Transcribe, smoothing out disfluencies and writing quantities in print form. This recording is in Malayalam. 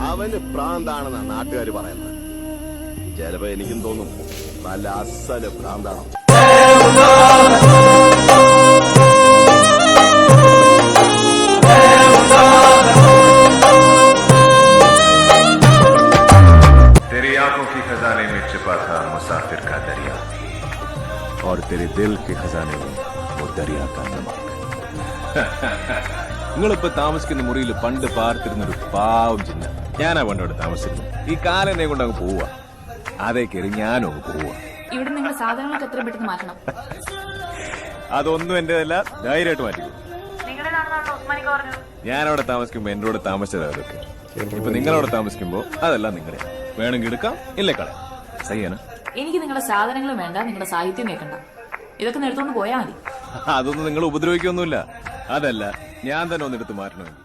അവന് പ്രാന്താണെന്നാ നാട്ടുകാര് പറയുന്നത്. ചിലപ്പോ എനിക്കും തോന്നും നല്ല അസല് പ്രാന്താണ്. तेरी आंखों की खजाने में छिपा था मुसाफिर का दरिया और तेरे दिल के खजाने में वो दरिया का नमक. നിങ്ങളിപ്പോ താമസിക്കുന്ന മുറിയിൽ പണ്ട് പാർത്തിരുന്നൊരു പാവം ചിന്ന ഞാനാ പണ്ടോടെ താമസിച്ചിരുന്നു. ഈ കാലെന്നെ കൊണ്ട് അങ്ങ് പോവുക, അതേ കയറി ഞാനും അങ്ങ് പോവുക. ഇവിടെ നിങ്ങളുടെ സാധനങ്ങളൊക്കെ എത്രയും പെട്ടെന്ന് മാറ്റണം. അതൊന്നും എന്റേതല്ല, ധൈര്യമായിട്ട് മാറ്റിക്കോ. ഞാനവിടെ താമസിക്കുമ്പോ എന്റെ കൂടെ താമസിച്ചത് അതൊക്കെ. ഇപ്പൊ നിങ്ങളവിടെ താമസിക്കുമ്പോ അതെല്ലാം നിങ്ങളെ വേണമെങ്കിൽ എടുക്കാം, ഇല്ലേ കളയാം. സഹിയാന എനിക്ക് നിങ്ങളുടെ സാധനങ്ങളും വേണ്ട, നിങ്ങളുടെ സാഹിത്യം കേൾക്കണ്ട. ഇതൊക്കെ നേരത്തോണ്ട് പോയാൽ മതി. അതൊന്നും നിങ്ങൾ ഉപദ്രവിക്കൊന്നുമില്ല. അതല്ല, ഞാൻ തന്നെ ഒന്നെടുത്ത് മാറ്റണമെങ്കിൽ